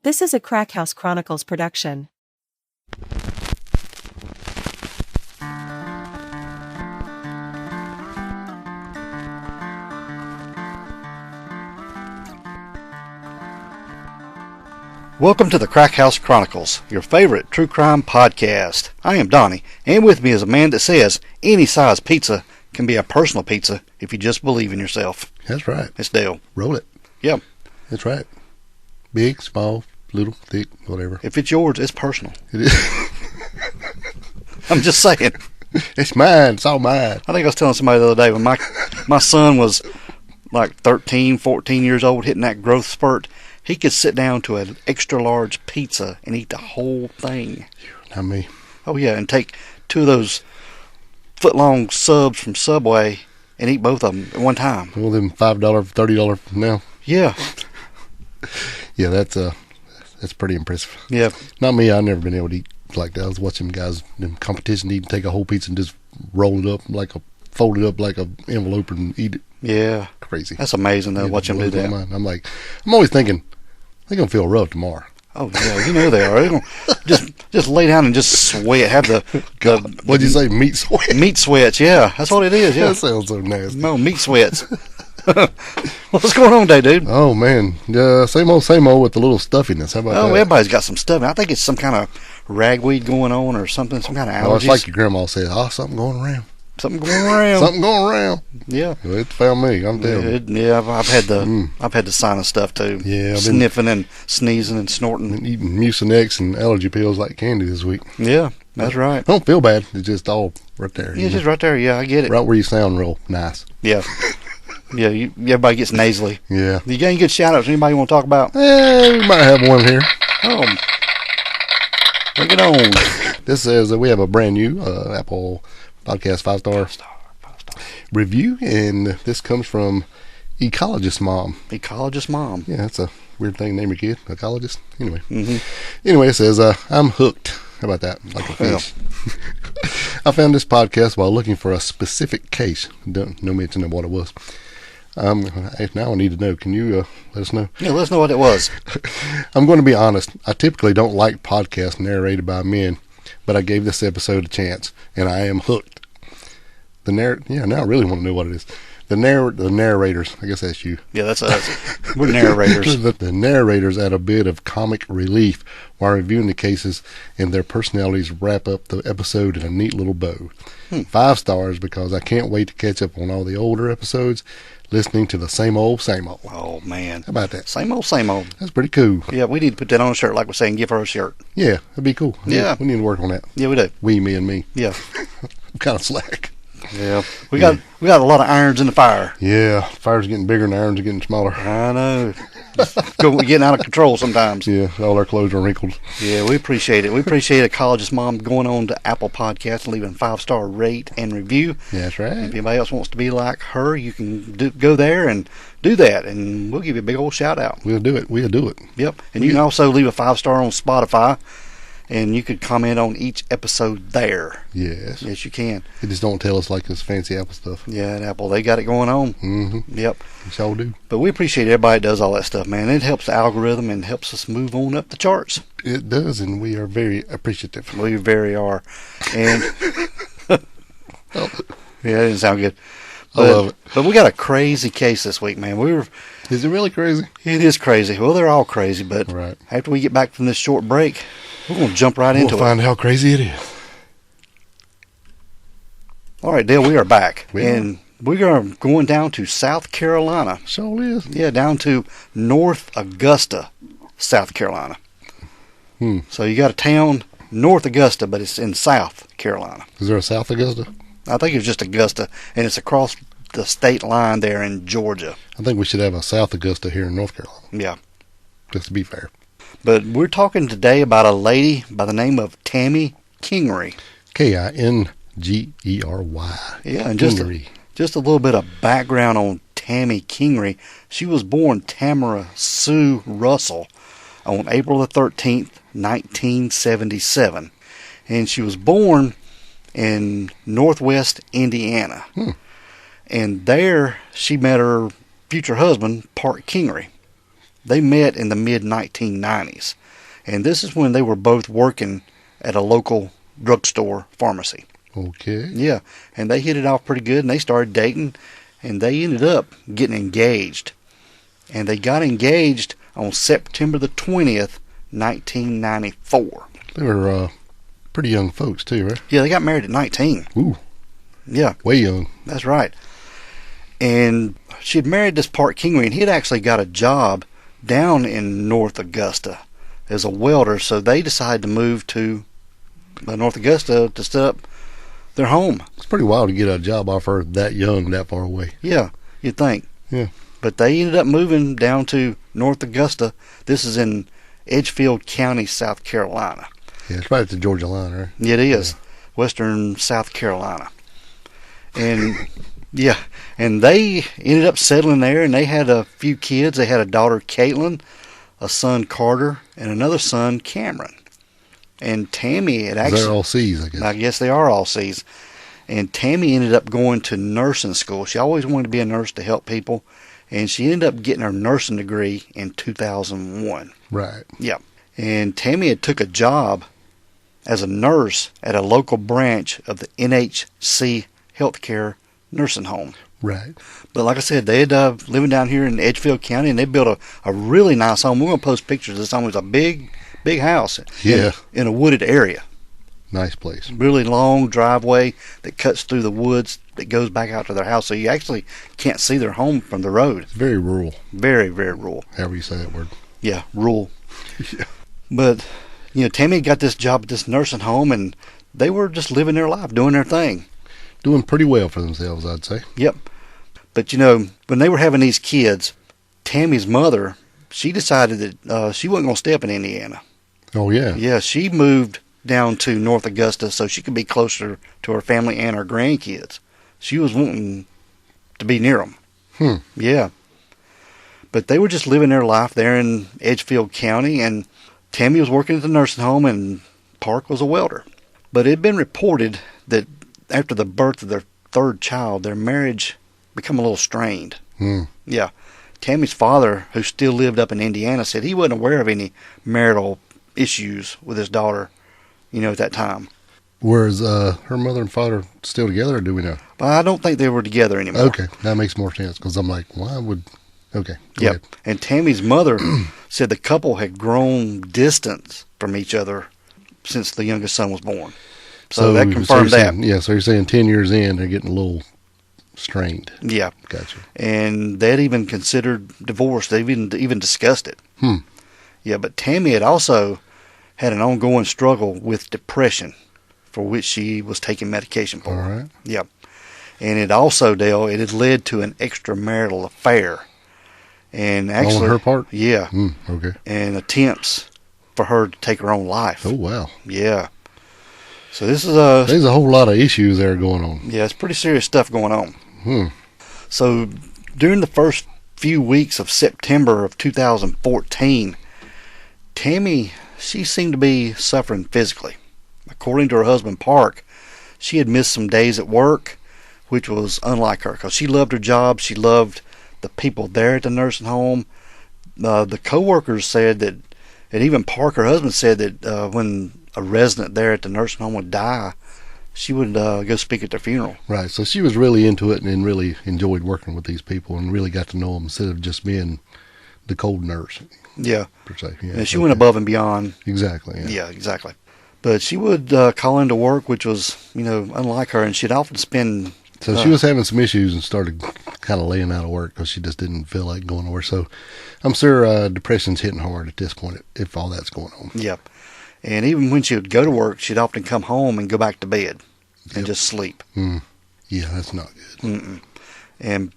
This is a Crack House Chronicles production. Welcome to the Crack House Chronicles, your favorite true crime podcast. I am Donnie, and with me is a man that says any size pizza can be a personal pizza if you just believe in yourself. That's right. It's Dale. Roll it. Yeah. That's right. Big, small, little, thick, whatever. If it's yours, it's personal. It is. I'm just saying. It's mine. It's all mine. I think I was telling somebody the other day when my son was like 13, 14 years old, hitting that growth spurt, he could sit down to an extra large pizza and eat the whole thing. Not me. Oh, yeah, and take two of those foot-long subs from Subway and eat both of them at one time. Well, them $5, $30 now. Yeah. Yeah, that's pretty impressive. Yeah. Not me. I've never been able to eat like that. I was watching guys in competition eat and take a whole pizza and just roll it up fold it up like a envelope and eat it. Yeah. Crazy. That's amazing, though, watch them do that. I'm always thinking, they're going to feel rough tomorrow. Oh, yeah, you know they are. They're gonna just lay down and just sweat. Have the what'd you say, meat sweat? Meat sweats, yeah. That's what it is, yeah. That sounds so nasty. No, meat sweats. What's going on today, dude? Oh, man. Same old with the little stuffiness. How about that? Everybody's got some stuff. I think it's some kind of ragweed going on or something, some kind of allergies. Oh, it's like your grandma said, something going around. Something going around. Something going around. Yeah. Well, it found me. I'm telling you. Yeah, I've had the sinus stuff too. Yeah, I've sniffing and sneezing and snorting. Been eating Mucinex and allergy pills like candy this week. Yeah, that's right. I don't feel bad. It's just all right there. Yeah, just right there. Yeah, I get it. Right where you sound real nice. Yeah. Yeah, everybody gets nasally. Yeah. You got any good shout-outs? Anybody want to talk about? We might have one here. Oh. Bring it on. This says that we have a brand new Apple Podcast 5-star review, and this comes from Ecologist Mom. Ecologist Mom. Yeah, that's a weird thing to name your kid, ecologist. Anyway. Mm-hmm. Anyway, it says, I'm hooked. How about that? Like a fish. I found this podcast while looking for a specific case. No mention of what it was. Now I need to know. Can you let us know? Yeah, let us know what it was. I'm going to be honest. I typically don't like podcasts narrated by men, but I gave this episode a chance, and I am hooked. Now I really want to know what it is. The narrators, I guess that's you. Yeah, that's us. We're narrators. The narrators add a bit of comic relief while reviewing the cases, and their personalities wrap up the episode in a neat little bow. 5 stars because I can't wait to catch up on all the older episodes, listening to the same old, same old. Oh, man. How about that? Same old, same old. That's pretty cool. Yeah, we need to put that on a shirt like we're saying, give her a shirt. Yeah, that'd be cool. Yeah. We need to work on that. Yeah, we do. Me and me. Yeah. I'm kind of slack. Yeah. We got a lot of irons in the fire. Yeah. Fire's getting bigger and the irons are getting smaller. I know. Getting out of control sometimes. Yeah, all our clothes are wrinkled. Yeah, we appreciate it. We appreciate Ecologist Mom going on to Apple Podcasts and leaving a 5-star rate and review. Yeah, that's right. If anybody else wants to be like her, you can go there and do that, and we'll give you a big old shout out. We'll do it. Yep. And you can also leave a 5-star on Spotify, and you could comment on each episode there. Yes. Yes, you can. They just don't tell us like this fancy Apple stuff. Yeah, at Apple, they got it going on. Mm-hmm. Yep. We sure do. But we appreciate everybody that does all that stuff, man. It helps the algorithm and helps us move on up the charts. It does, and we are very appreciative. We very are. And yeah, that didn't sound good. I love it. But we got a crazy case this week, man. Is it really crazy? It is crazy. Well, they're all crazy, but right. After we get back from this short break, we're going to jump right into it. We'll find how crazy it is. All right, Dale, we are back. And we're going down to South Carolina. Sure is. Yeah, down to North Augusta, South Carolina. So you got a town, North Augusta, but it's in South Carolina. Is there a South Augusta? I think it's just Augusta, and it's across the state line there in Georgia. I think we should have a South Augusta here in North Carolina. Yeah. Just to be fair. But we're talking today about a lady by the name of Tammy Kingery. Kingery. Yeah, and just a little bit of background on Tammy Kingery. She was born Tamara Sue Russell on April the 13th, 1977. And she was born in northwest Indiana. And there she met her future husband, Park Kingery. they met in the mid-1990s. And this is when they were both working at a local drugstore pharmacy. Okay. Yeah, and they hit it off pretty good, and they started dating, and they ended up getting engaged. And they got engaged on September the 20th, 1994. They were pretty young folks, too, right? Yeah, they got married at 19. Ooh. Yeah. Way young. That's right. And she had married this Park Kingery, and he had actually got a job down in North Augusta as a welder, so they decided to move to North Augusta to set up their home. It's pretty wild to get a job offer that young, that far away. Yeah, you'd think. Yeah. But they ended up moving down to North Augusta. This is in Edgefield County, South Carolina. Yeah, it's right at the Georgia line, right? Yeah, it is. Yeah. Western South Carolina. And yeah, and they ended up settling there, and they had a few kids. They had a daughter, Caitlin, a son, Carter, and another son, Cameron. And Tammy had actually... They're all C's, I guess. I guess they are all C's. And Tammy ended up going to nursing school. She always wanted to be a nurse to help people. And she ended up getting her nursing degree in 2001. Right. Yeah. And Tammy had took a job as a nurse at a local branch of the NHC Healthcare Nursing Home. Right. But like I said, they had living down here in Edgefield County, and they built a really nice home. We're going to post pictures of this home. It was a big house. Yeah. In a wooded area. Nice place. Really long driveway that cuts through the woods that goes back out to their house, so you actually can't see their home from the road. It's very rural. Very, very rural. However you say that word. Yeah, rural. Yeah. But, Tammy got this job at this nursing home, and they were just living their life, doing their thing. Doing pretty well for themselves, I'd say. Yep. But, when they were having these kids, Tammy's mother, she decided that she wasn't going to stay up in Indiana. Oh, yeah. Yeah, she moved down to North Augusta so she could be closer to her family and her grandkids. She was wanting to be near them. Yeah. But they were just living their life there in Edgefield County, and Tammy was working at the nursing home, and Park was a welder. But it had been reported that after the birth of their third child, their marriage became a little strained. Yeah. Tammy's father, who still lived up in Indiana, said he wasn't aware of any marital issues with his daughter, at that time. Whereas her mother and father still together, or do we know? But I don't think they were together anymore. Okay, that makes more sense, because I'm like, why would... Okay, go ahead. And Tammy's mother said the couple had grown distant from each other since the youngest son was born. So that confirmed that. So you're saying 10 years in, they're getting a little strained. Yeah. Gotcha. And they'd even considered divorce. They even discussed it. Yeah, but Tammy had also had an ongoing struggle with depression, for which she was taking medication for. All right. Yeah. And it also, Dale, it had led to an extramarital affair. And actually... On her part? Yeah. Okay. And attempts for her to take her own life. Oh, wow. Yeah. So this is There's a whole lot of issues there going on. Yeah, it's pretty serious stuff going on. So during the first few weeks of September of 2014, Tammy, she seemed to be suffering physically. According to her husband, Park, she had missed some days at work, which was unlike her, because she loved her job. She loved the people there at the nursing home. The co-workers said that, and even Park, her husband, said that when a resident there at the nursing home would die, she would go speak at their funeral. Right, so she was really into it and really enjoyed working with these people and really got to know them instead of just being the cold nurse. Yeah. Per se. Yeah, And she went above and beyond. Exactly. Yeah, exactly. But she would call into work, which was, unlike her, and she'd often spend... So she was having some issues and started kind of laying out of work because she just didn't feel like going to work. So I'm sure depression's hitting hard at this point if all that's going on. Yep. And even when she would go to work, she'd often come home and go back to bed and just sleep. Yeah, that's not good. And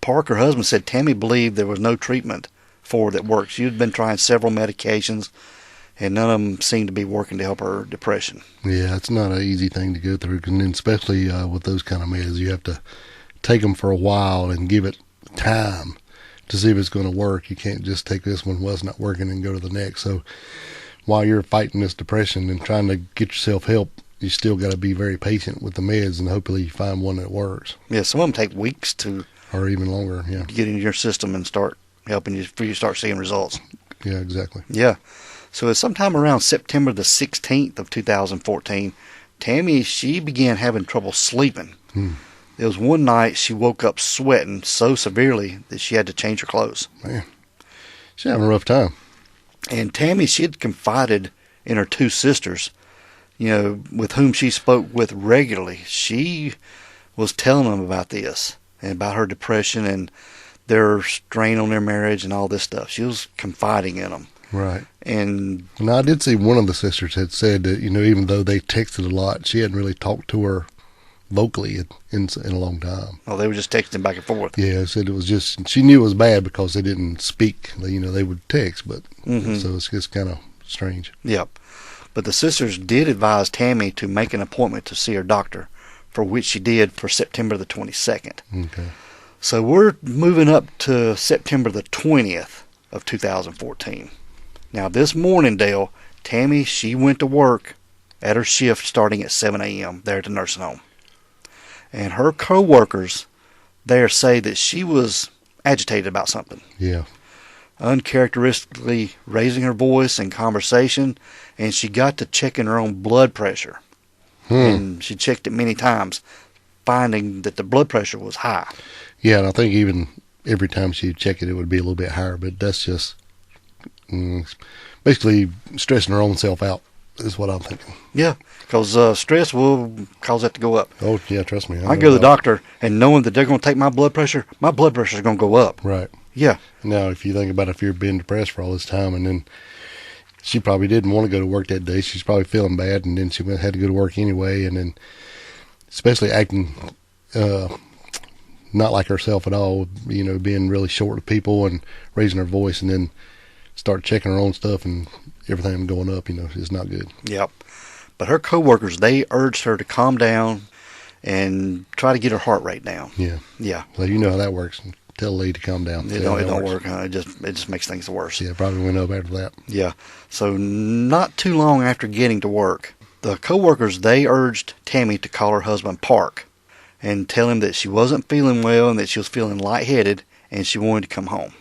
Park, her husband, said Tammy believed there was no treatment for that worked. She had been trying several medications, and none of them seemed to be working to help her depression. Yeah, it's not an easy thing to go through, and especially with those kind of meds, you have to take them for a while and give it time to see if it's going to work. You can't just take this one was not working and go to the next. So while you're fighting this depression and trying to get yourself help, you still got to be very patient with the meds, and hopefully you find one that works. Yeah, some of them take weeks to... Or even longer, yeah. Get into your system and start helping you before you start seeing results. Yeah, exactly. Yeah. So it's sometime around September the 16th of 2014, Tammy, she began having trouble sleeping. There was one night she woke up sweating so severely that she had to change her clothes. Man, she's having a rough time. And Tammy, she had confided in her two sisters, with whom she spoke with regularly. She was telling them about this and about her depression and their strain on their marriage and all this stuff. She was confiding in them. Right. And now I did see one of the sisters had said that, even though they texted a lot, she hadn't really talked to her vocally in a long time. they were just texting back and forth. Yeah, said it was just, she knew it was bad because they didn't speak. They would text, but so it's just kind of strange. Yep. But the sisters did advise Tammy to make an appointment to see her doctor, for which she did for September the 22nd. Okay. So we're moving up to September the 20th of 2014. Now this morning, Dale, Tammy, she went to work at her shift starting at 7 a.m. there at the nursing home. And her co-workers there say that she was agitated about something. Yeah. Uncharacteristically raising her voice in conversation, and she got to checking her own blood pressure. And she checked it many times, finding that the blood pressure was high. Yeah, and I think even every time she'd check it, it would be a little bit higher, but that's just basically stressing her own self out is what I'm thinking. Yeah, because stress will cause that to go up. Oh, yeah, trust me. I go to the doctor, and knowing that they're going to take my blood pressure is going to go up. Right. Yeah. Now, if you think about if you're being depressed for all this time, and then she probably didn't want to go to work that day, she's probably feeling bad, and then she had to go to work anyway, and then especially acting not like herself at all, being really short of people and raising her voice, and then start checking her own stuff and everything going up, is not good. Yep. But her coworkers, they urged her to calm down and try to get her heart rate down. Yeah. Yeah. So you know how that works. Tell the lady to calm down. It don't work. It just makes things worse. Yeah, probably went up after that. Yeah. So not too long after getting to work, the coworkers, they urged Tammy to call her husband Park and tell him that she wasn't feeling well and that she was feeling lightheaded and she wanted to come home.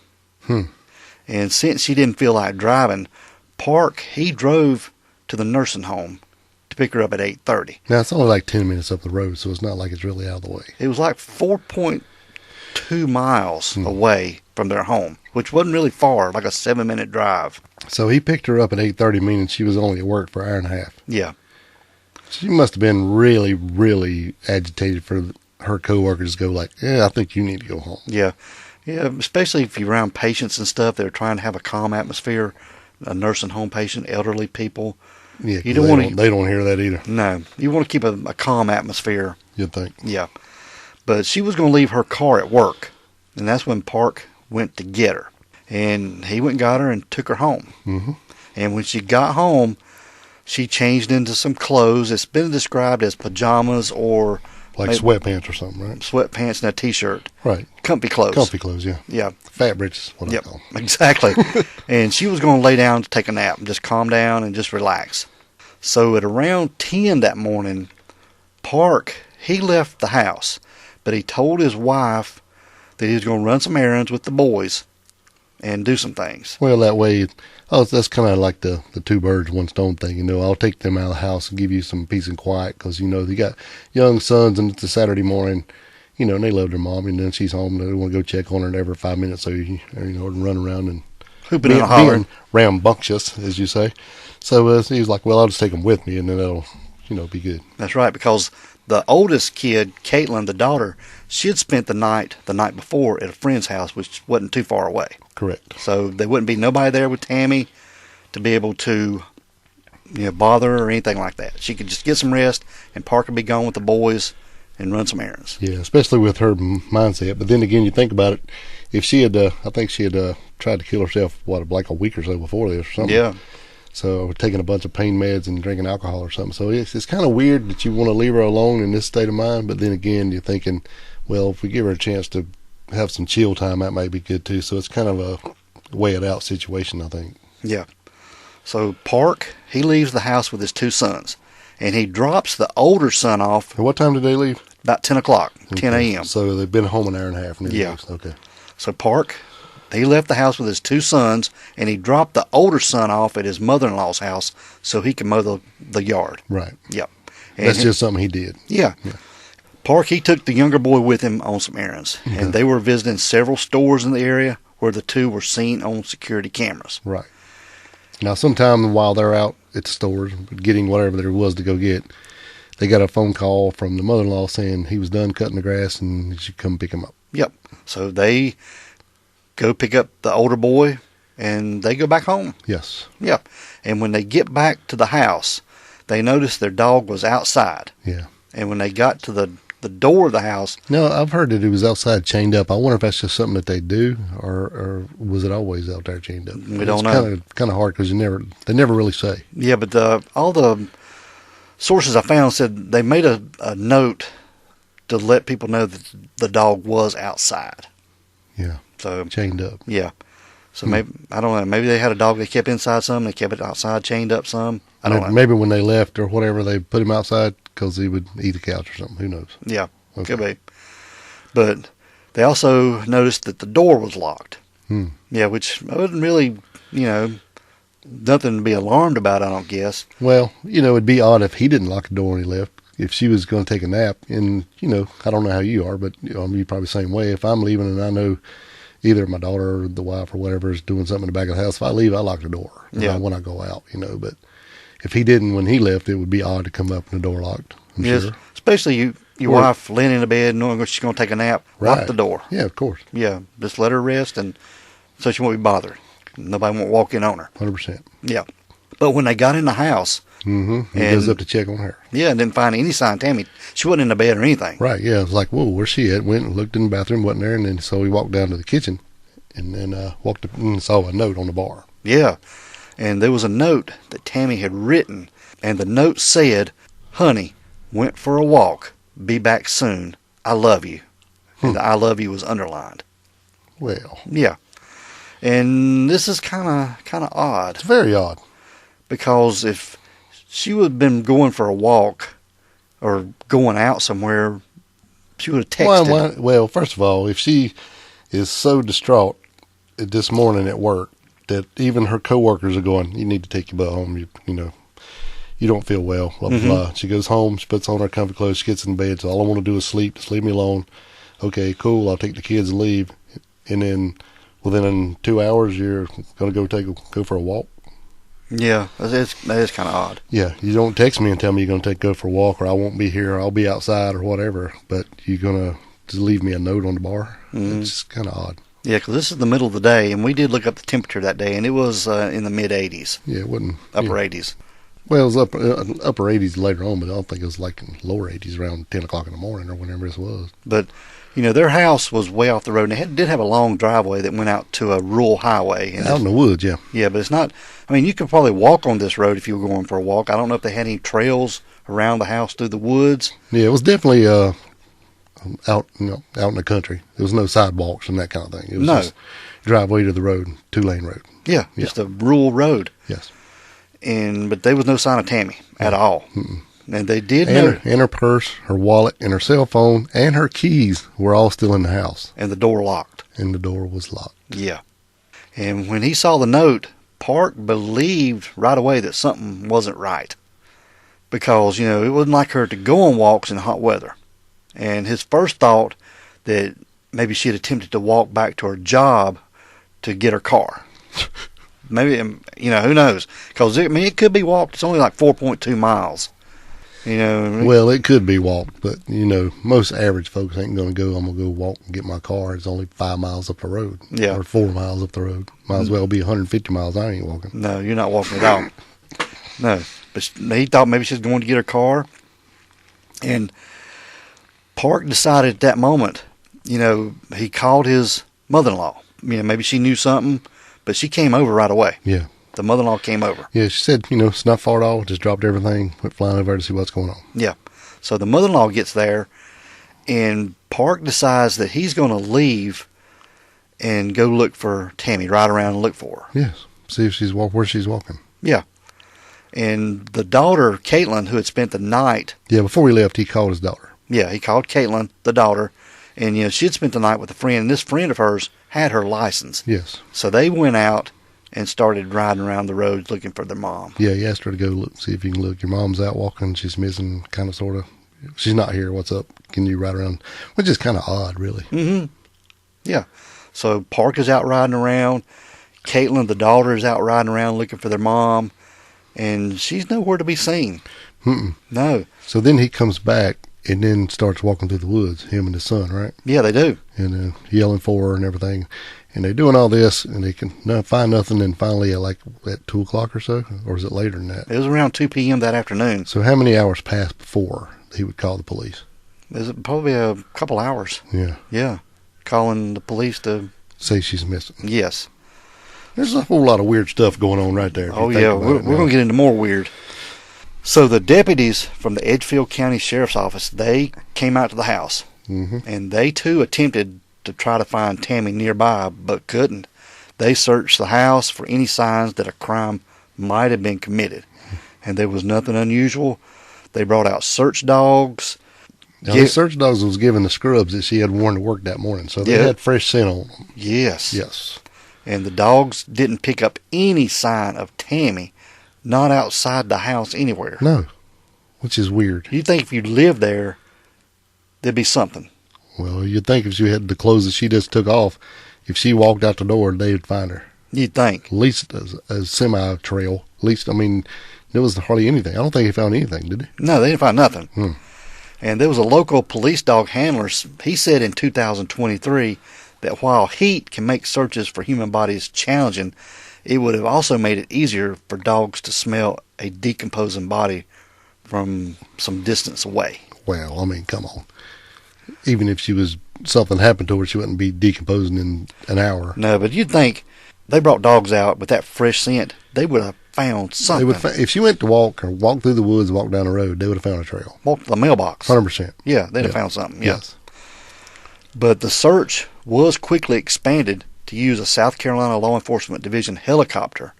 And since she didn't feel like driving, Park, he drove to the nursing home to pick her up at 8:30. Now, it's only like 10 minutes up the road, so it's not like it's really out of the way. It was like 4.2 miles away from their home, which wasn't really far, like a 7-minute drive. So he picked her up at 8:30, meaning she was only at work for an hour and a half. Yeah. She must have been really, really agitated for her coworkers to go like, yeah, I think you need to go home. Yeah. Yeah, especially if you're around patients and stuff. They're trying to have a calm atmosphere. A nursing home patient, elderly people. Yeah, you don't want to. They don't hear that either. No, you want to keep a calm atmosphere. You'd think. Yeah, but she was going to leave her car at work, and that's when Park went to get her, and he went and got her and took her home. And when she got home, she changed into some clothes. It's been described as pajamas or like sweatpants or something, right? Sweatpants and a t-shirt. Right. Comfy clothes. Comfy clothes, yeah. Yeah. Fat britches, what I call them. Exactly. And she was going to lay down to take a nap and just calm down and just relax. So at around 10 that morning, Park, he left the house, but he told his wife that he was going to run some errands with the boys and do some things. Well, that way, that's kind of like the two birds, one stone thing. I'll take them out of the house and give you some peace and quiet because, you got young sons and it's a Saturday morning, and they love their mom, and then she's home. They want to go check on her every 5 minutes, so and run around and hooping and hollering, rambunctious, as you say. So he was like, "Well, I'll just take them with me, and then that'll, be good." That's right, because the oldest kid, Caitlin, the daughter, she had spent the night before at a friend's house, which wasn't too far away. Correct. So there wouldn't be nobody there with Tammy to be able to, bother her or anything like that. She could just get some rest, and Park would be gone with the boys and run some errands. Yeah, especially with her mindset. But then again, you think about it, if she had, I think she had tried to kill herself, like a week or so before this or something. Yeah. So taking a bunch of pain meds and drinking alcohol or something. So it's kind of weird that you want to leave her alone in this state of mind. But then again, you're thinking, well, if we give her a chance to have some chill time, that might be good too. So it's kind of a weigh it out situation, I think. Yeah. So Park, he leaves the house with his two sons, and he drops the older son off. And what time did they leave? About 10 o'clock, 10 a.m. So they've been home an hour and a half. Yeah. Okay. So Park He left the house with his 2 sons, and he dropped the older son off at his mother-in-law's house so he could mow the yard. Right. Yep. And That's just something he did. Yeah. Park, he took the younger boy with him on some errands, and they were visiting several stores in the area where the 2 were seen on security cameras. Right. Now, sometime while they're out at the stores getting whatever there was to go get, they got a phone call from the mother-in-law saying he was done cutting the grass and he should come pick him up. Yep. So they go pick up the older boy, and they go back home. Yes. Yep. And when they get back to the house, they notice their dog was outside. Yeah. And when they got to the door of the house... No, I've heard that it was outside chained up. I wonder if that's just something that they do, or was it always out there chained up? We don't know. It's kind of hard because they never really say. Yeah, but all the sources I found said they made a note to let people know that the dog was outside. Yeah. So Chained up. Yeah. So maybe, I don't know, maybe they had a dog they kept inside some, they kept it outside chained up some. I don't know. Maybe when they left or whatever, they put him outside because he would eat a couch or something. Who knows? Yeah, Okay. could be. But they also noticed that the door was locked. Yeah, which wasn't really, nothing to be alarmed about, I don't guess. Well, it'd be odd if he didn't lock the door when he left. If she was going to take a nap, and, I don't know how you are, but you're probably the same way. If I'm leaving and I know either my daughter or the wife or whatever is doing something in the back of the house, if I leave, I lock the door when I go out, but if he didn't when he left, it would be odd to come up and the door locked, I'm sure. Especially your wife laying in the bed knowing she's going to take a nap, lock the door. Yeah, of course. Yeah, just let her rest, and so she won't be bothered. Nobody won't walk in on her. 100%. Yeah. But when they got in the house... He goes up to check on her. Yeah, and didn't find any sign of Tammy. She wasn't in the bed or anything. Right, yeah. It was like, whoa, where's she at? Went and looked in the bathroom, wasn't there, and then so he walked down to the kitchen and then walked up and saw a note on the bar. Yeah, and there was a note that Tammy had written, and the note said, "Honey, went for a walk. Be back soon. I love you." And the "I love you" was underlined. Well. Yeah. And this is kind of odd. It's very odd. Because if she would have been going for a walk or going out somewhere, she would have texted. Well, first of all, if she is so distraught this morning at work that even her coworkers are going, "You need to take your butt home. You don't feel well, blah, blah, blah." She goes home, she puts on her comfy clothes, she gets in bed, so all I want to do is sleep, just leave me alone. Okay, cool, I'll take the kids and leave. And then within 2 hours, you're going to go for a walk? Yeah, that is kind of odd. Yeah, you don't text me and tell me you're going to go for a walk, or I won't be here, or I'll be outside, or whatever, but you're going to just leave me a note on the bar? It's kind of odd. Yeah, because this is the middle of the day, and we did look up the temperature that day, and it was in the mid-80s. Yeah, it wasn't... Upper 80s. Well, it was upper 80s later on, but I don't think it was like in lower 80s around 10 o'clock in the morning or whenever this was. But, their house was way off the road, and they did have a long driveway that went out to a rural highway. Out in the woods, yeah. Yeah, but it's not... you could probably walk on this road if you were going for a walk. I don't know if they had any trails around the house through the woods. Yeah, it was definitely out in the country. There was no sidewalks and that kind of thing. It was just driveway to the road, 2-lane road. Yeah, just a rural road. Yes. But there was no sign of Tammy at all. Mm-mm. And they did know. And her purse, her wallet, and her cell phone, and her keys were all still in the house. And the door locked. And the door was locked. Yeah. And when he saw the note, Park believed right away that something wasn't right. Because, it wasn't like her to go on walks in hot weather. And his first thought that maybe she had attempted to walk back to her job to get her car. Maybe, who knows? Because, it could be walked. It's only like 4.2 miles. Well, it could be walked, but, most average folks ain't going to go, I'm going to go walk and get my car. It's only 5 miles up the road. Yeah. Or 4 miles up the road. Might as well be 150 miles. I ain't walking. No, you're not walking at all. No. But he thought maybe she was going to get her car. And Park decided at that moment, he called his mother-in-law. Maybe she knew something, but she came over right away. Yeah. The mother-in-law came over. Yeah, she said, it's not far at all. Just dropped everything, went flying over to see what's going on. Yeah. So the mother-in-law gets there, and Park decides that he's going to leave and go look for Tammy, ride around and look for her. Yes. See if where she's walking. Yeah. And the daughter, Caitlin, who had spent the night... Yeah, before he left, he called his daughter. Yeah, he called Caitlin, the daughter, and, she had spent the night with a friend, and this friend of hers had her license. Yes. So they went out and started riding around the roads looking for their mom. Yeah, you asked her to go look, see if you can look. Your mom's out walking. She's missing, kind of, sort of. She's not here. What's up? Can you ride around? Which is kind of odd, really. Mm-hmm. Yeah. So Park is out riding around. Caitlin, the daughter, is out riding around looking for their mom. And she's nowhere to be seen. Mm-mm. No. So then he comes back and then starts walking through the woods, him and his son, right? Yeah, they do. And yelling for her and everything. And they're doing all this, and they can not find nothing. And finally, at 2 o'clock or so, or is it later than that? It was around 2 p.m. that afternoon. So how many hours passed before he would call the police? It was probably a couple hours. Yeah. Yeah. Calling the police to... Say she's missing. Yes. There's a whole lot of weird stuff going on right there. Oh, yeah. We're going to get into more weird. So the deputies from the Edgefield County Sheriff's Office, they came out to the house. Mm-hmm. And they, too, attempted to try to find Tammy nearby, but couldn't. They searched the house for any signs that a crime might have been committed. And there was nothing unusual. They brought out search dogs. Now, the search dogs was given the scrubs that she had worn to work that morning, so they had fresh scent on them. Yes. Yes. And the dogs didn't pick up any sign of Tammy, not outside the house anywhere. No, which is weird. You'd think if you lived there, there'd be something. Well, you'd think if she had the clothes that she just took off, if she walked out the door, they'd find her. You'd think. At least a semi-trail. At least, I mean, there was hardly anything. I don't think he found anything, did he? No, they didn't find nothing. Hmm. And there was a local police dog handler. He said in 2023 that while heat can make searches for human bodies challenging, it would have also made it easier for dogs to smell a decomposing body from some distance away. Well, I mean, come on. Even if something happened to her, she wouldn't be decomposing in an hour. No, but you'd think they brought dogs out with that fresh scent, they would have found something. If she went to walk through the woods, walk down the road, they would have found a trail. Walk to the mailbox. 100%. Yeah, they'd have found something. Yeah. Yes. But the search was quickly expanded to use a South Carolina Law Enforcement Division helicopter,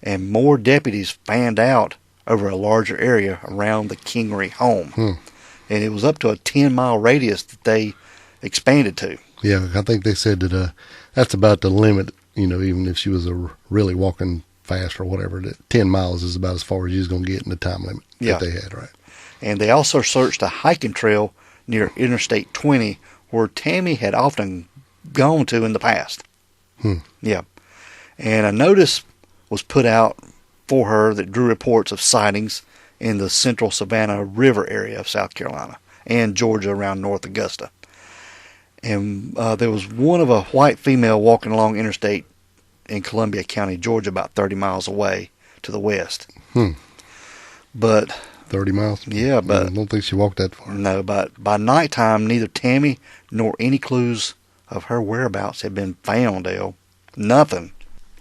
and more deputies fanned out over a larger area around the Kingery home. And it was up to a 10-mile radius that they expanded to. Yeah, I think they said that that's about the limit, even if she was really walking fast or whatever, that 10 miles is about as far as she's going to get in the time limit that they had, right? And they also searched a hiking trail near Interstate 20 where Tammy had often gone to in the past. Yeah. And a notice was put out for her that drew reports of sightings in the central Savannah River area of South Carolina and Georgia around North Augusta. And there was one of a white female walking along interstate in Columbia County, Georgia, about 30 miles away to the west. But 30 miles? Yeah, but I don't think she walked that far. No, but by nighttime, neither Tammy nor any clues of her whereabouts had been found, Dale. Nothing.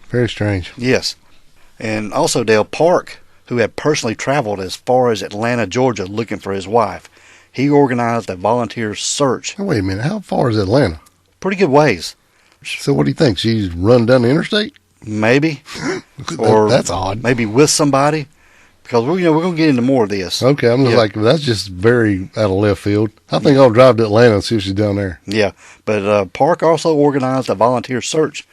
Very strange. Yes. And also, Dale, Park, who had personally traveled as far as Atlanta, Georgia, looking for his wife, he organized a volunteer search. Now, wait a minute. How far is Atlanta? Pretty good ways. So what do you think? She's run down the interstate? Maybe. Or that's odd. Maybe with somebody. Because we're going to get into more of this. Okay, I'm just like, that's just very out of left field. I think I'll drive to Atlanta and see if she's down there. Yeah, but Park also organized a volunteer search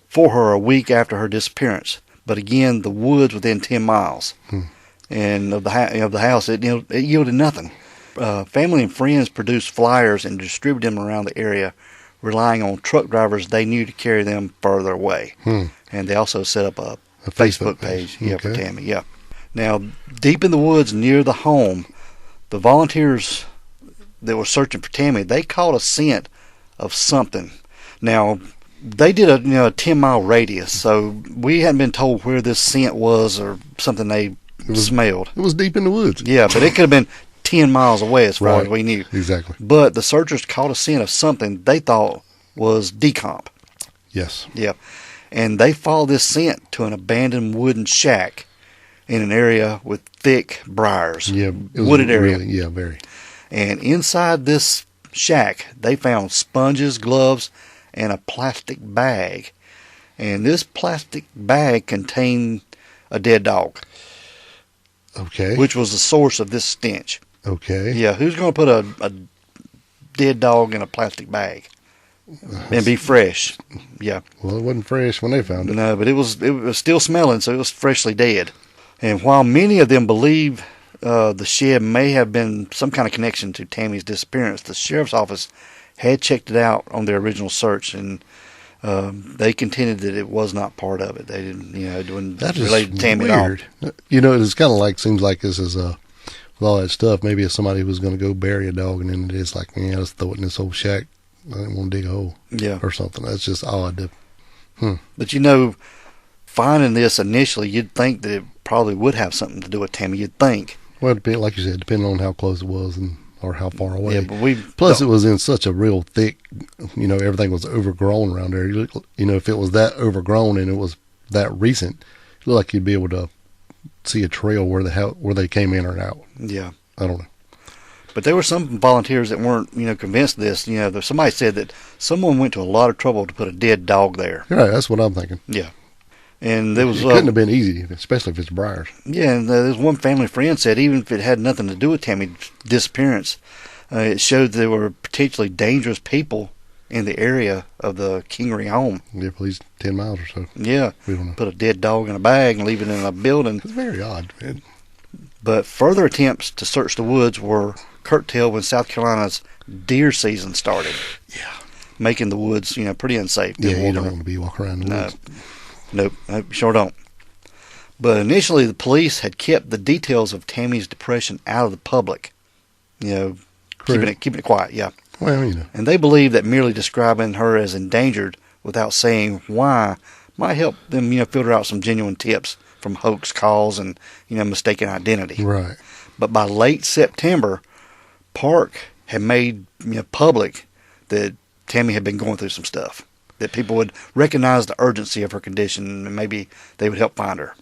for her a week after her disappearance. But again, the woods within 10 miles, and of the house, it yielded nothing. Family and friends produced flyers and distributed them around the area, relying on truck drivers they knew to carry them further away. And they also set up a Facebook page for Tammy. Yeah. Now, deep in the woods near the home, the volunteers that were searching for Tammy, they caught a scent of something. Now, they did a 10-mile radius, so we hadn't been told where this scent was or something they smelled. It was deep in the woods. Yeah, but it could have been 10 miles away as far as we knew. Exactly. But the searchers caught a scent of something they thought was decomp. Yes. Yeah. And they followed this scent to an abandoned wooden shack in an area with thick briars. Yeah. Wooded area. Really, very. And inside this shack, they found sponges, gloves, and a plastic bag. And this plastic bag contained a dead dog. Okay. Which was the source of this stench. Okay. Yeah, who's going to put a dead dog in a plastic bag? and be fresh. Yeah. Well, it wasn't fresh when they found it. No, but it was still smelling, so it was freshly dead. And while many of them believe the shed may have been some kind of connection to Tammy's disappearance, the sheriff's office had checked it out on their original search, and they contended that it was not part of it. They didn't, it wasn't related to Tammy at all. It's kind of like, seems like this is with all that stuff. Maybe if somebody was going to go bury a dog, and then it is like, man, let's throw it in this old shack. I didn't want to dig a hole. Yeah. Or something. That's just odd. But finding this initially, you'd think that it probably would have something to do with Tammy. You'd think. Well, like you said, depending on how close it was or how far away. Yeah, but plus it was in such a real thick, everything was overgrown around there. If it was that overgrown and it was that recent, it looked like you'd be able to see a trail where they came in or out. Yeah. I don't know. But there were some volunteers that weren't, convinced of this. Somebody said that someone went to a lot of trouble to put a dead dog there. Right, that's what I'm thinking. Yeah. And there was it couldn't have been easy, especially if it's briars. Yeah, and there's one family friend said even if it had nothing to do with Tammy's disappearance, it showed there were potentially dangerous people in the area of the Kingery home. Yeah, at least 10 miles or so. Yeah. We don't know. Put a dead dog in a bag and leave it in a building. It's very odd, man. But further attempts to search the woods were curtailed when South Carolina's deer season started. Yeah. Making the woods, pretty unsafe. Yeah, you don't want to be walking around the woods. Nope, sure don't. But initially, the police had kept the details of Tammy's depression out of the public. Keeping it quiet, yeah. Well, And they believed that merely describing her as endangered without saying why might help them, filter out some genuine tips from hoax calls and, mistaken identity. Right. But by late September, Park had made public that Tammy had been going through some stuff. That people would recognize the urgency of her condition and maybe they would help find her.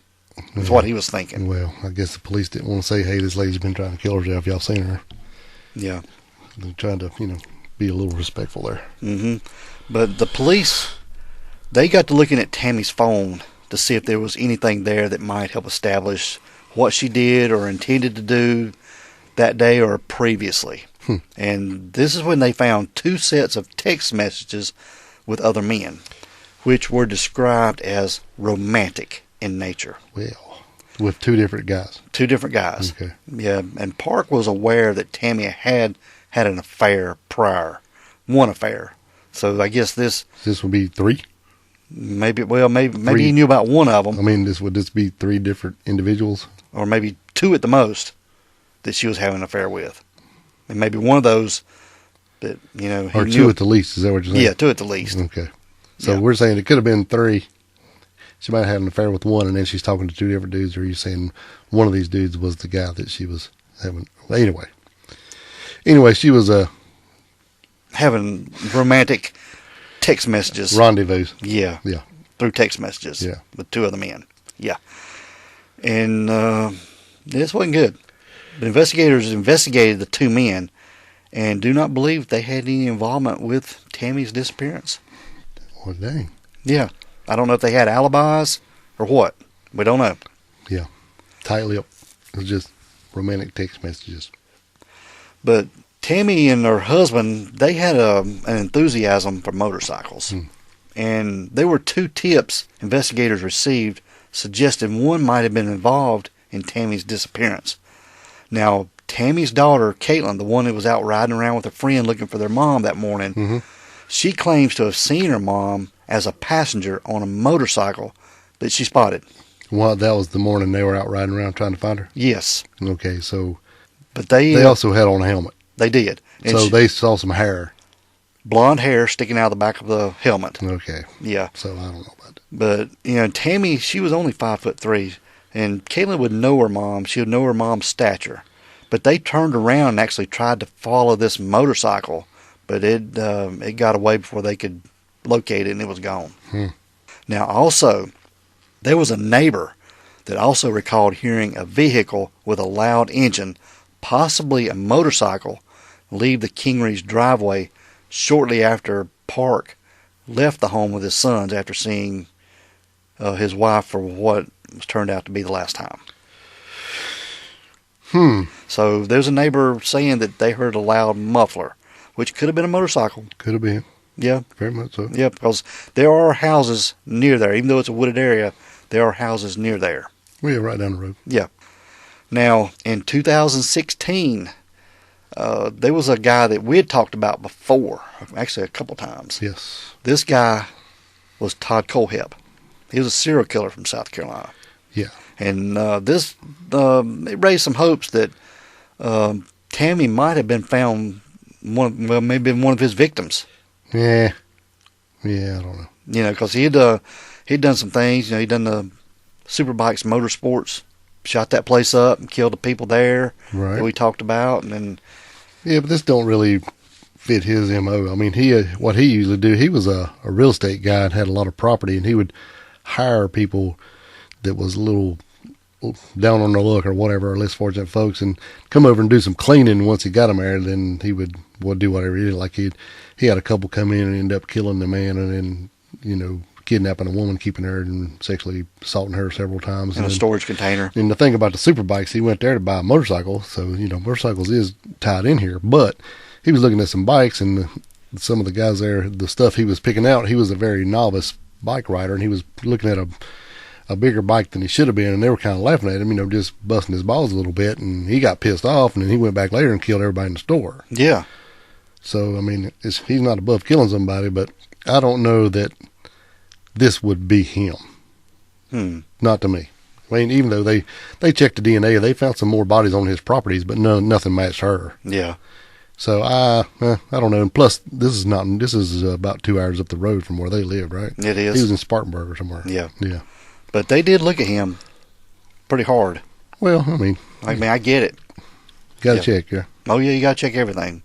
That's what he was thinking. Well, I guess the police didn't want to say, hey, this lady's been trying to kill herself. Y'all seen her? Yeah. They're trying to, be a little respectful there. Mm-hmm. But the police, they got to looking at Tammy's phone to see if there was anything there that might help establish what she did or intended to do that day or previously. And this is when they found 2 sets of text messages with other men, which were described as romantic in nature. Well, with 2 different guys. 2 different guys. Okay. Yeah, and Park was aware that Tammy had an affair prior. One affair. So I guess this would be 3? Maybe he knew about one of them. I mean, would this be 3 different individuals? Or maybe 2 at the most that she was having an affair with. And maybe one of those that, Or 2 at the least, is that what you're saying? Yeah, 2 at the least. Okay. So we're saying it could have been 3. She might have had an affair with one, and then she's talking to 2 different dudes, or are you saying one of these dudes was the guy that she was having? Well, anyway, she was having romantic text messages. Rendezvous. Yeah. Yeah. Through text messages. Yeah. With 2 other men. Yeah. And this wasn't good. The investigators investigated the 2 men and do not believe they had any involvement with Tammy's disappearance. Well, dang. Yeah. I don't know if they had alibis or what. We don't know. Yeah. Tightly up. It was just romantic text messages. But Tammy and her husband, they had an enthusiasm for motorcycles. And there were 2 tips investigators received suggesting one might have been involved in Tammy's disappearance. Now, Tammy's daughter, Caitlin, the one that was out riding around with a friend looking for their mom that morning, she claims to have seen her mom as a passenger on a motorcycle that she spotted. Well, that was the morning they were out riding around trying to find her? Yes. Okay, so but they also had on a helmet. They did. And so they saw some hair. Blonde hair sticking out of the back of the helmet. Okay. Yeah. So I don't know about that. But, Tammy, she was only 5'3", and Caitlin would know her mom. She would know her mom's stature. But they turned around and actually tried to follow this motorcycle, but it got away before they could locate it, and it was gone. Now, also, there was a neighbor that also recalled hearing a vehicle with a loud engine, possibly a motorcycle, leave the Kingery's driveway shortly after Park left the home with his sons after seeing his wife for what was turned out to be the last time. So there's a neighbor saying that they heard a loud muffler, which could have been a motorcycle. Could have been. Yeah. Very much so. Yeah, because there are houses near there. Even though it's a wooded area, there are houses near there. Yeah, right down the road. Yeah. Now, in 2016, there was a guy that we had talked about before, actually a couple times. Yes. This guy was Todd Colehep. He was a serial killer from South Carolina. Yeah. And it raised some hopes that Tammy might have been found, maybe one of his victims. Yeah. Yeah, I don't know. You know, because he'd done some things. You know, he'd done the Superbikes Motorsports, shot that place up and killed the people there that we talked about. And then, yeah, but this don't really fit his MO. I mean, what he usually do, he was a real estate guy and had a lot of property, and he would hire people that was a little down on their luck or whatever, or less fortunate folks, and come over and do some cleaning. Once he got them there, then he would do whatever he did. Like he had a couple come in and end up killing the man, and then, you know, kidnapping a woman, keeping her, and sexually assaulting her several times. In a storage container. And the thing about the Superbikes, he went there to buy a motorcycle, so, you know, motorcycles is tied in here, but he was looking at some bikes, and some of the guys there, the stuff he was picking out, he was a very novice bike rider, and he was looking at a bigger bike than he should have been, and they were kind of laughing at him, you know, just busting his balls a little bit, and he got pissed off, and then he went back later and killed everybody in the store. Yeah. So, I mean, he's not above killing somebody, but I don't know that this would be him. Not to me. I mean, even though they checked the DNA, they found some more bodies on his properties, but nothing matched her. Yeah. So I don't know. And plus, this is about 2 hours up the road from where they lived, right? It is. He was in Spartanburg or somewhere. Yeah. Yeah. But they did look at him pretty hard. Well, I mean, I get it. Got to check, yeah. Oh yeah, you got to check everything.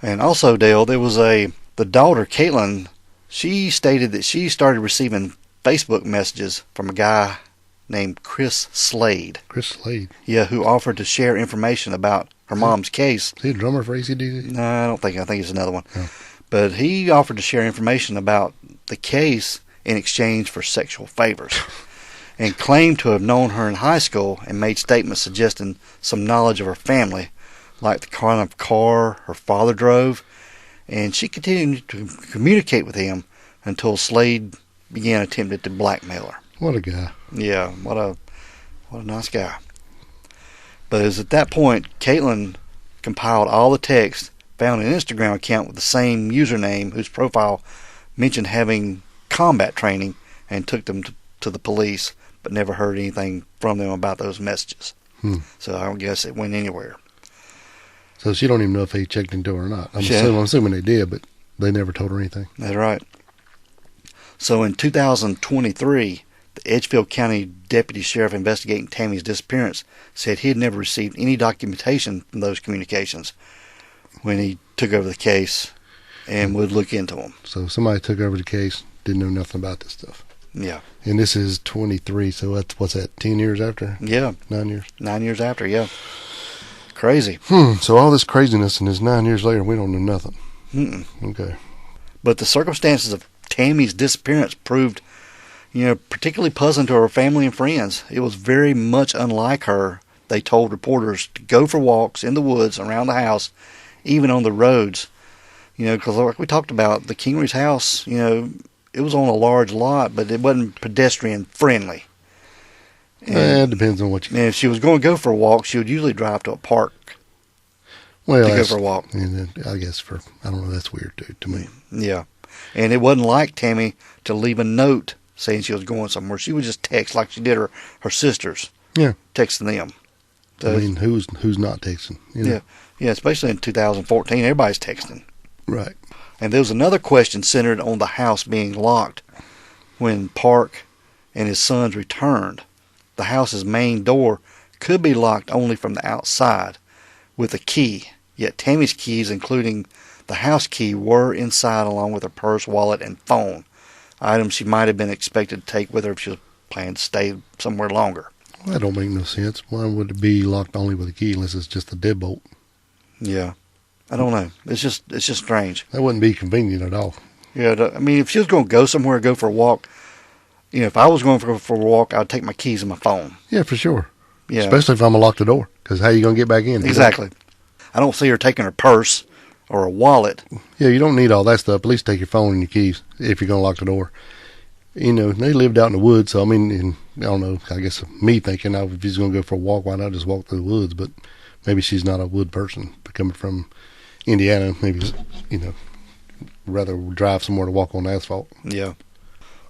And also, Dale, there was the daughter, Caitlin. She stated that she started receiving Facebook messages from a guy named Chris Slade. Chris Slade. Yeah, who offered to share information about her mom's case. Is he a drummer for ACDC? No, I don't think. I think it's another one. Oh. But he offered to share information about the case in exchange for sexual favors, and claimed to have known her in high school and made statements suggesting some knowledge of her family, like the kind of car her father drove. And she continued to communicate with him until Slade began attempting to blackmail her. What a guy. Yeah, what a nice guy. But it was at that point, Caitlin compiled all the text, found an Instagram account with the same username whose profile mentioned having combat training, and took them to the police, but never heard anything from them about those messages. So I don't guess it went anywhere. So she don't even know if he checked into her or not. I'm assuming they did, but they never told her anything. That's right. So in 2023, the Edgefield County Deputy Sheriff investigating Tammy's disappearance said he had never received any documentation from those communications when he took over the case and would look into them. So somebody took over the case, didn't know nothing about this stuff. Yeah. And this is 23, so what's that, 10 years after? Yeah. 9 years? 9 years after, yeah. Crazy. So all this craziness, and it's 9 years later, we don't know nothing. Okay. But the circumstances of Tammy's disappearance proved, particularly puzzling to her family and friends. It was very much unlike her, they told reporters, to go for walks in the woods around the house, even on the roads. Because like we talked about, the Kingery's house, it was on a large lot, but it wasn't pedestrian friendly. It depends on what you... And if she was going to go for a walk, she would usually drive to a park to go for a walk. And I guess I don't know, that's weird to me. Yeah. And it wasn't like Tammy to leave a note saying she was going somewhere. She would just text like she did her sisters. Yeah. Texting them. So, I mean, who's not texting? Yeah. Yeah, especially in 2014, everybody's texting. Right. And there was another question centered on the house being locked when Park and his sons returned. The house's main door could be locked only from the outside with a key, yet Tammy's keys, including the house key, were inside along with her purse, wallet, and phone, items she might have been expected to take with her if she was planning to stay somewhere longer. Well, that don't make no sense. Why would it be locked only with a key unless it's just a deadbolt? Yeah. I don't know. It's just strange. That wouldn't be convenient at all. Yeah, I mean, if she was going to go somewhere, go for a walk, if I was going for a walk, I'd take my keys and my phone. Yeah, for sure. Yeah. Especially if I'm going to lock the door, because how you going to get back in? Exactly. I don't see her taking her purse or a wallet. Yeah, you don't need all that stuff. At least take your phone and your keys if you're going to lock the door. You know, they lived out in the woods, so I mean, and I don't know, I guess me thinking, if he's going to go for a walk, why not just walk through the woods? But maybe she's not a wood person, coming from Indiana, maybe, you know, rather drive somewhere to walk on asphalt. Yeah.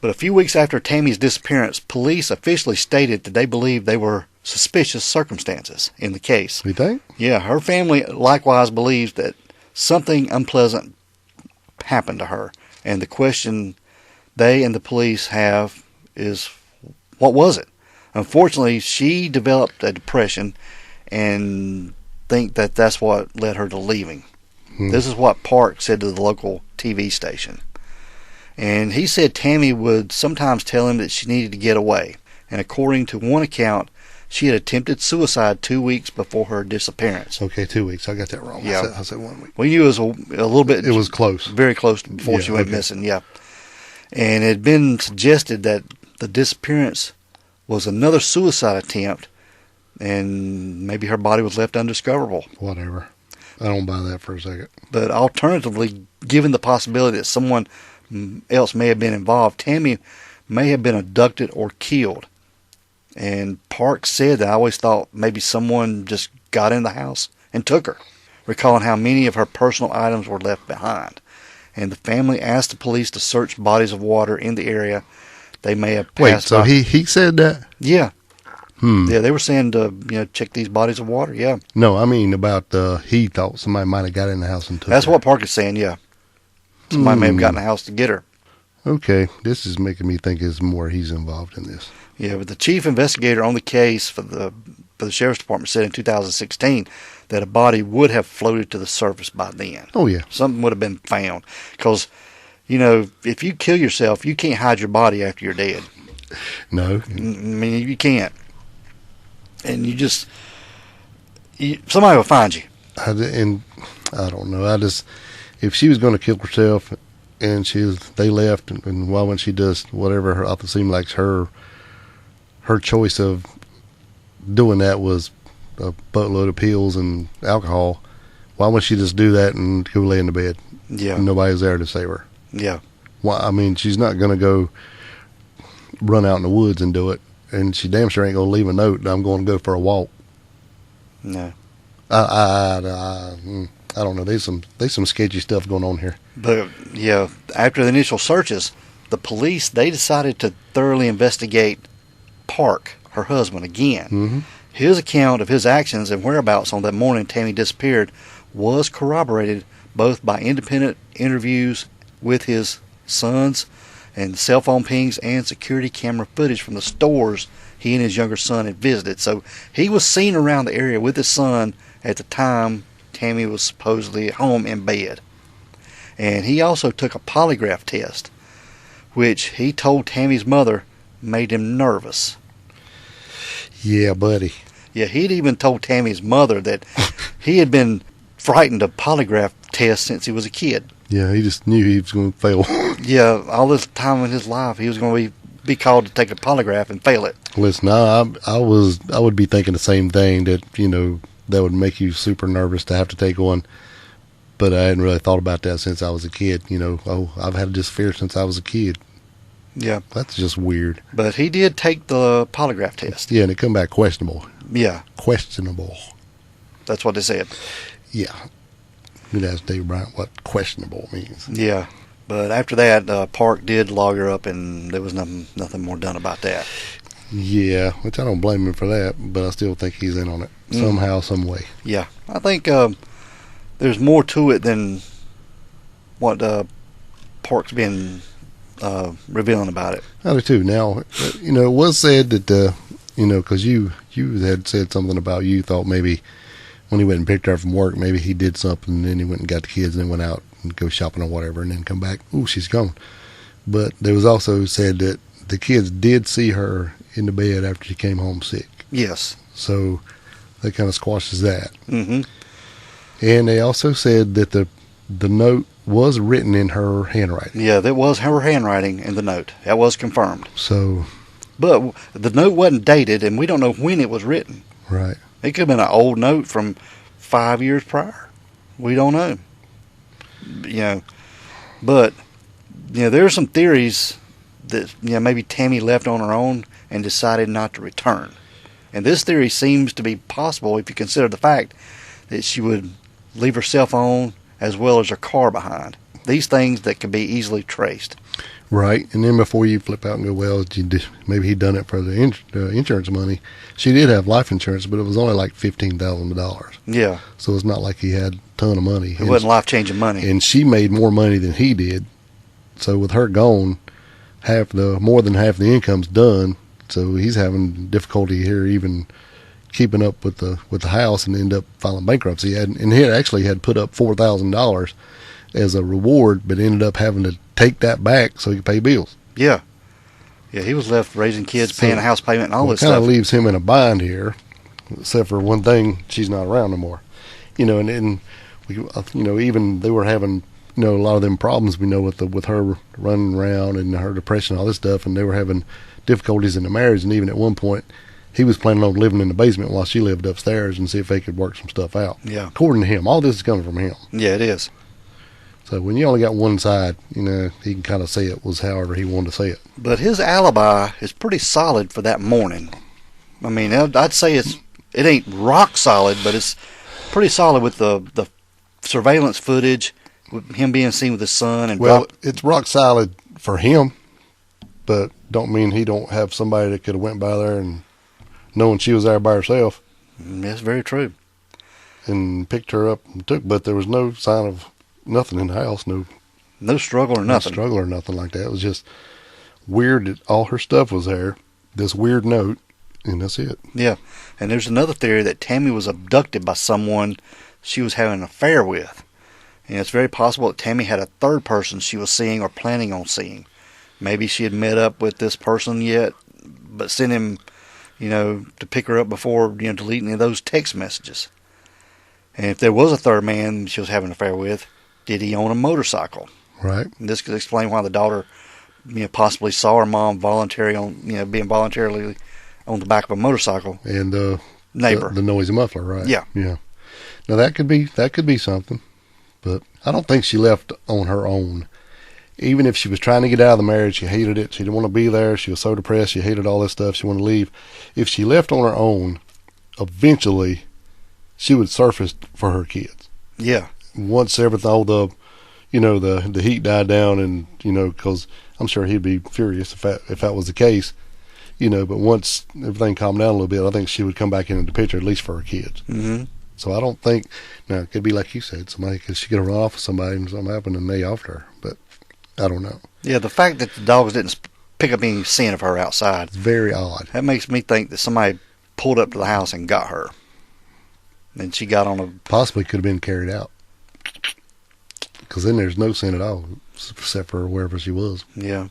But a few weeks after Tammy's disappearance, police officially stated that they believed they were suspicious circumstances in the case. You think? Yeah, her family likewise believes that something unpleasant happened to her. And the question they and the police have is, what was it? Unfortunately, she developed a depression and think that that's what led her to leaving. This is what Park said to the local TV station. And he said Tammy would sometimes tell him that she needed to get away. And according to one account, she had attempted suicide 2 weeks before her disappearance. Okay, 2 weeks. I got that wrong. Yeah. I said 1 week. We knew it was a little bit... It was close. Very close before she went missing, yeah. And it had been suggested that the disappearance was another suicide attempt, and maybe her body was left undiscoverable. Whatever. I don't buy that for a second. But alternatively, given the possibility that someone else may have been involved, Tammy may have been abducted or killed. And Park said that I always thought maybe someone just got in the house and took her, recalling how many of her personal items were left behind. And the family asked the police to search bodies of water in the area they may have passed by. Wait, so he said that? Yeah. Yeah, they were saying to check these bodies of water, yeah. No, I mean about he thought somebody might have got in the house and took That's her. what Park is saying, yeah. Somebody may have gotten in the house to get her. Okay, this is making me think it's more he's involved in this. Yeah, but the chief investigator on the case for the sheriff's department said in 2016 that a body would have floated to the surface by then. Oh, yeah. Something would have been found. Because, if you kill yourself, you can't hide your body after you're dead. No. I mean, you can't. And somebody will find you. And I don't know. If she was going to kill herself and they left, and why when she does whatever, it seemed like her choice of doing that was a buttload of pills and alcohol. Why wouldn't she just do that and go lay in the bed? Yeah. And nobody's there to save her. Yeah. Why? I mean, she's not going to go run out in the woods and do it. And she damn sure ain't going to leave a note that I'm going to go for a walk. No. I don't know. There's some sketchy stuff going on here. But, yeah, after the initial searches, the police, they decided to thoroughly investigate Park, her husband, again. Mm-hmm. His account of his actions and whereabouts on that morning Tammy disappeared was corroborated both by independent interviews with his sons and cell phone pings and security camera footage from the stores he and his younger son had visited. So he was seen around the area with his son at the time Tammy was supposedly at home in bed. And he also took a polygraph test, which he told Tammy's mother made him nervous. Yeah, buddy. Yeah, he'd even told Tammy's mother that he had been frightened of polygraph tests since he was a kid. Yeah, he just knew he was going to fail. Yeah, all this time in his life, he was going to be called to take a polygraph and fail it. Listen, I would be thinking the same thing, that that would make you super nervous to have to take one. But I hadn't really thought about that since I was a kid. I've had this fear since I was a kid. Yeah. That's just weird. But he did take the polygraph test. Yeah, and it come back questionable. Yeah. Questionable. That's what they said. Yeah. You'd ask Dave Bryant what questionable means. Yeah. But after that, Park did log her up, and there was nothing more done about that. Yeah, which I don't blame him for that, but I still think he's in on it somehow, some way. Yeah. I think there's more to it than what Park's been revealing about it. I do too. Now, it was said that, because you had said something about you thought maybe when he went and picked her up from work, maybe he did something and then he went and got the kids and then went out and go shopping or whatever and then come back. Ooh, she's gone. But there was also said that the kids did see her in the bed after she came home sick. Yes. So that kind of squashes that. Mm-hmm. And they also said that the note was written in her handwriting. Yeah, that was her handwriting in the note. That was confirmed. So, but the note wasn't dated, and we don't know when it was written. Right. It could have been an old note from 5 years prior. We don't know. But there are some theories that maybe Tammy left on her own and decided not to return. And this theory seems to be possible if you consider the fact that she would leave her cell phone as well as her car behind. These things that can be easily traced. Right, and then before you flip out and go, well, maybe he'd done it for the insurance money. She did have life insurance, but it was only like $15,000. Yeah. So it's not like he had a ton of money. It wasn't life-changing money. And she made more money than he did. So with her gone, more than half the income's done. So he's having difficulty here even keeping up with the house, and end up filing bankruptcy. And he actually had put up $4,000 as a reward, but ended up having to take that back so he could pay bills. Yeah. Yeah, he was left raising kids, paying a house payment, and all this stuff. It kind of leaves him in a bind here, except for one thing: she's not around no more. And even they were having a lot of them problems with her running around and her depression and all this stuff, and they were having difficulties in the marriage. And even at one point, he was planning on living in the basement while she lived upstairs and see if they could work some stuff out. Yeah. According to him, all this is coming from him. Yeah, it is. So when you only got one side, he can kind of say it was however he wanted to say it. But his alibi is pretty solid for that morning. I mean, I'd say it ain't rock solid, but it's pretty solid with the surveillance footage, with him being seen with his son. It's rock solid for him, but don't mean he don't have somebody that could have went by there and knowing she was there by herself. That's very true. And picked her up and but there was no sign of nothing in the house, no struggle or nothing. No struggle or nothing like that. It was just weird that all her stuff was there, this weird note, and that's it. Yeah, and there's another theory that Tammy was abducted by someone she was having an affair with. And it's very possible that Tammy had a third person she was seeing or planning on seeing. Maybe she had met up with this person yet, but sent him, to pick her up before, deleting those text messages. And if there was a third man she was having an affair with, did he own a motorcycle? Right. And this could explain why the daughter, possibly saw her mom being voluntarily on the back of a motorcycle. And the neighbor, the noisy muffler, right? Yeah. Now that could be something, but I don't think she left on her own. Even if she was trying to get out of the marriage, she hated it. She didn't want to be there. She was so depressed. She hated all this stuff. She wanted to leave. If she left on her own, eventually she would surface for her kids. Yeah. Once everything, all the heat died down, and because I'm sure he'd be furious if that was the case, But once everything calmed down a little bit, I think she would come back into the picture, at least for her kids. Mm-hmm. So I don't think now it could be like you said, because she could have run off with somebody and something happened and they offed her, but I don't know. Yeah, the fact that the dogs didn't pick up any scent of her outside, it's very odd. That makes me think that somebody pulled up to the house and got her, and she got on a possibly could have been carried out. Because then there's no scent at all, except for wherever she was. Yeah.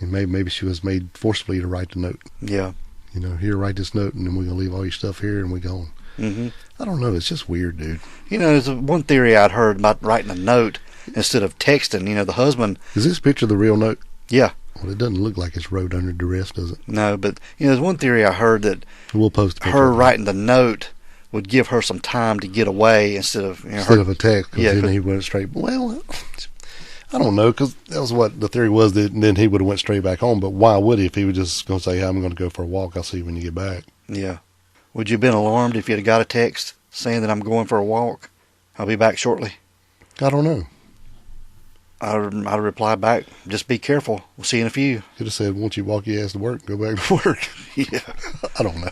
And maybe she was made forcibly to write the note. Yeah. Here, write this note, and then we're going to leave all your stuff here, and we're gone. Mm-hmm. I don't know. It's just weird, dude. There's one theory I'd heard about writing a note instead of texting. The husband... Is this picture the real note? Yeah. Well, it doesn't look like it's wrote under duress, does it? No, but, there's one theory I heard that we'll post her writing the note would give her some time to get away instead of of a text. Because then he went straight. Well, I don't know, because that was what the theory was. That then he would have went straight back home. But why would he if he was just going to say, hey, "I'm going to go for a walk. I'll see you when you get back"? Yeah. Would you have been alarmed if you had got a text saying that I'm going for a walk? I'll be back shortly. I don't know. I'd reply back, just be careful. We'll see you in a few. Could have said, won't you walk your ass to work and go back to work? Yeah. I don't know.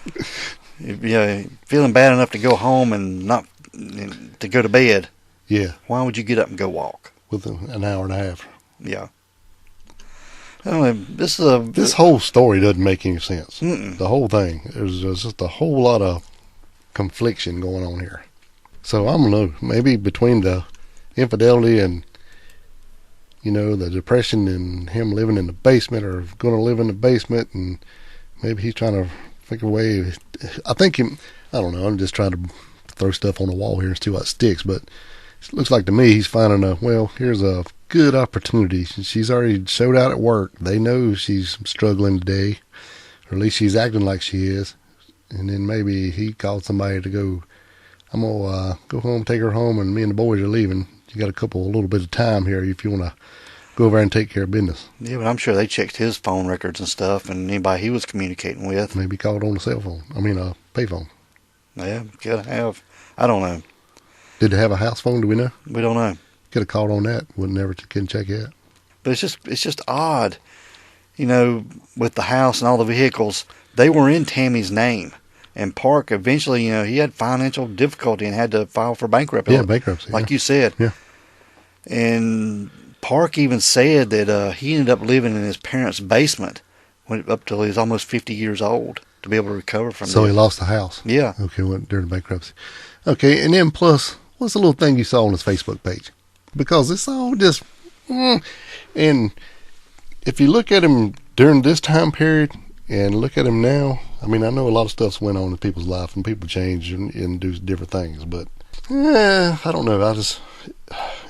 Feeling bad enough to go home and not to go to bed. Yeah. Why would you get up and go walk? Within an hour and a half. Yeah. This whole story doesn't make any sense. Mm-mm. The whole thing. There's just a whole lot of confliction going on here. So I don't know. Maybe between the infidelity and the depression and him living in the basement or going to live in the basement, and maybe he's trying to think a way. I think I don't know. I'm just trying to throw stuff on the wall here and see what sticks. But it looks like to me he's finding here's a good opportunity. She's already showed out at work. They know she's struggling today, or at least she's acting like she is. And then maybe he called somebody to go, I'm going to go home, take her home, and me and the boys are leaving. You got a little bit of time here if you want to go over and take care of business. Yeah, but I'm sure they checked his phone records and stuff, and anybody he was communicating with. Maybe called on a cell phone. I mean, a payphone. Yeah, could have. I don't know. Did they have a house phone? Do we know? We don't know. Could have called on that. Couldn't check it. But it's just odd, with the house and all the vehicles. They were in Tammy's name, and Park eventually, he had financial difficulty and had to file for bankruptcy. Yeah, bankruptcy. Like you said. Yeah. And Park even said that he ended up living in his parents' basement up till he was almost 50 years old to be able to recover from So this. he lost the house. Yeah. Okay, during the bankruptcy. Okay, and then plus, what's the little thing you saw on his Facebook page? Because it's all just, and if you look at him during this time period and look at him now, I mean, I know a lot of stuff's went on in people's life and people change and do different things, but I don't know.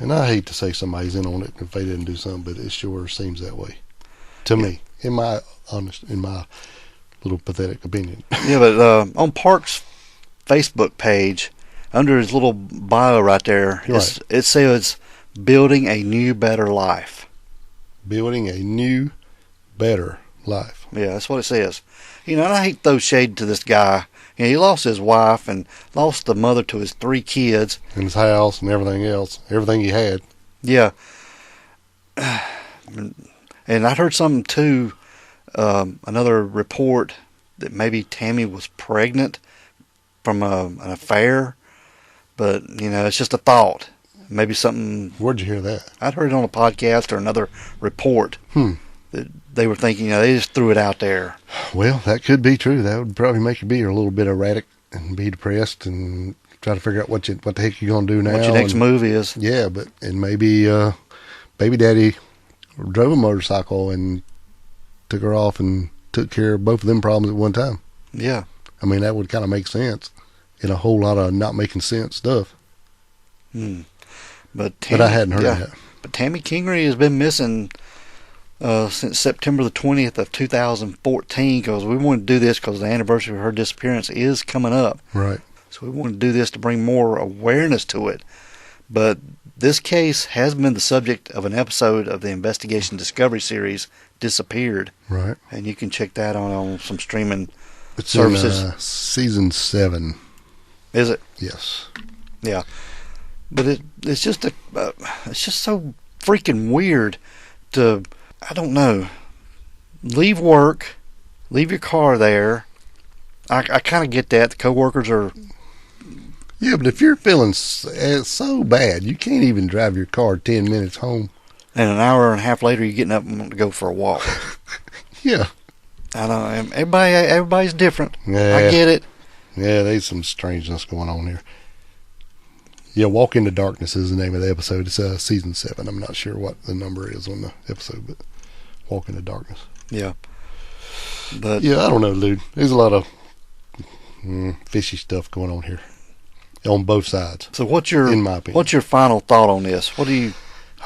And I hate to say somebody's in on it if they didn't do something, but it sure seems that way to me, in my little pathetic opinion. Yeah, but on Park's Facebook page, under his little bio right there, Right. It says, building a new, better life. Building a new, better life. Yeah, that's what it says. And I hate to throw shade to this guy. He lost his wife and lost the mother to his 3 kids. And his house and everything else. Everything he had. Yeah. And I'd heard something too, another report that maybe Tammy was pregnant from an affair. But, it's just a thought. Maybe something. Where'd you hear that? I'd heard it on a podcast or another report that they were thinking, they just threw it out there. Well, that could be true. That would probably make you be a little bit erratic and be depressed and try to figure out what the heck you're going to do now. What your next move is. Yeah, and maybe baby daddy drove a motorcycle and took her off and took care of both of them problems at one time. Yeah. I mean, that would kind of make sense in a whole lot of not making sense stuff. But I hadn't heard that. But Tammy Kingery has been missing since September the 20th of 2014 because we wanted to do this because the anniversary of her disappearance is coming up. Right. So we wanted to do this to bring more awareness to it. But this case has been the subject of an episode of the Investigation Discovery series, Disappeared. Right. And you can check that on some streaming It's services. in season 7. Is it? Yes. Yeah. But it's just so freaking weird to, I don't know, leave work, leave your car there. I kind of get that. The coworkers are. Yeah, but if you're feeling so bad, you can't even drive your car 10 minutes home. And an hour and a half later, you're getting up and wanting to go for a walk. Yeah. I don't know. Everybody's different. Yeah. I get it. Yeah, there's some strangeness going on here. Yeah, Walk into Darkness is the name of the episode. It's season 7. I'm not sure what the number is on the episode, but Walk into Darkness. Yeah. But yeah, I don't know, dude. There's a lot of fishy stuff going on here on both sides. So what's your, in my opinion, what's your final thought on this? What do you?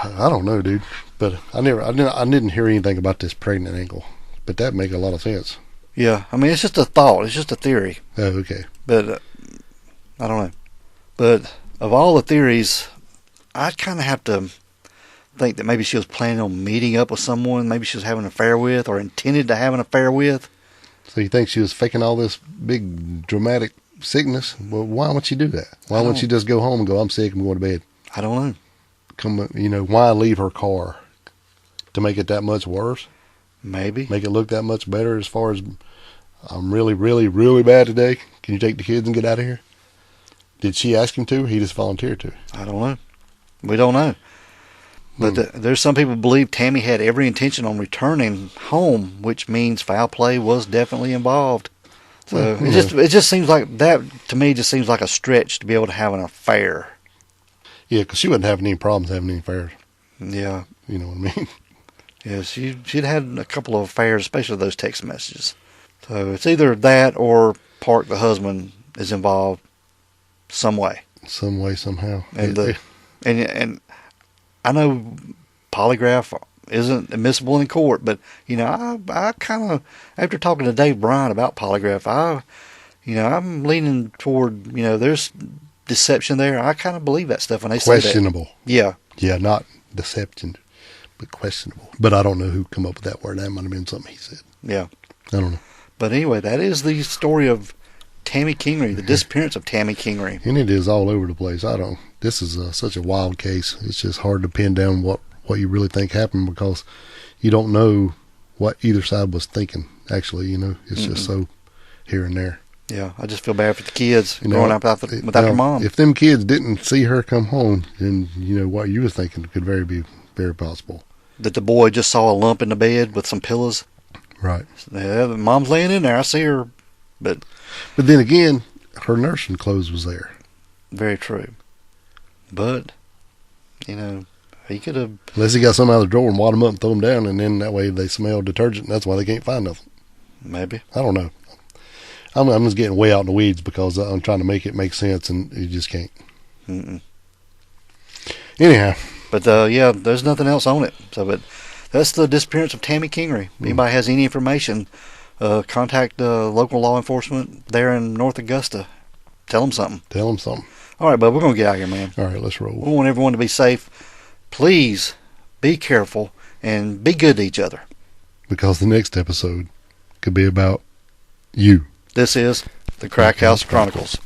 I don't know, dude. But I didn't hear anything about this pregnant angle. But that make a lot of sense. Yeah, I mean it's just a thought. It's just a theory. Oh, okay. But I don't know. But of all the theories, I kind of have to think that maybe she was planning on meeting up with someone. Maybe she was having an affair with, or intended to have an affair with. So you think she was faking all this big dramatic sickness? Well, why would she do that? Why wouldn't she just go home and go, I'm sick, I'm going to bed? I don't know. Why leave her car? To make it that much worse? Maybe. Make it look that much better as far as, I'm really, really, really bad today. Can you take the kids and get out of here? Did she ask him to, or he just volunteered to? I don't know. We don't know. But there's some people believe Tammy had every intention on returning home, which means foul play was definitely involved. So it just seems like that, to me, just seems like a stretch to be able to have an affair. Yeah, because she wasn't having any problems having any affairs. Yeah. You know what I mean? Yeah, she'd had a couple of affairs, especially those text messages. So it's either that or Park, the husband, is involved some way. Some way, somehow. And and I know polygraph isn't admissible in court, but I kind of, after talking to Dave Bryan about polygraph, I'm leaning toward there's deception there. I kind of believe that stuff when they say that. Questionable. Yeah. Yeah, not deception, but questionable. But I don't know who come up with that word. That might have been something he said. Yeah. I don't know. But anyway, that is the story of Tammy Kingery, the disappearance of Tammy Kingery. And it is all over the place. This is such a wild case. It's just hard to pin down what you really think happened because you don't know what either side was thinking, actually. It's just so here and there. Yeah, I just feel bad for the kids growing up without their mom. If them kids didn't see her come home, then what you were thinking could be very possible. That the boy just saw a lump in the bed with some pillows. Right. Yeah, the mom's laying in there. I see her. But then again, her nursing clothes was there. Very true. But, he could have... Unless he got some out of the drawer and wad them up and throw them down, and then that way they smell detergent, and that's why they can't find nothing. Maybe. I don't know. I'm just getting way out in the weeds because I'm trying to make it make sense, and you just can't. Mm-mm. Anyhow. But, there's nothing else on it. But that's the disappearance of Tammy Kingery. If anybody has any information, contact local law enforcement there in North Augusta. Tell them something. All right, bud, we're going to get out of here, man. All right, let's roll. We want everyone to be safe. Please be careful and be good to each other. Because the next episode could be about you. This is the Crack House Chronicles.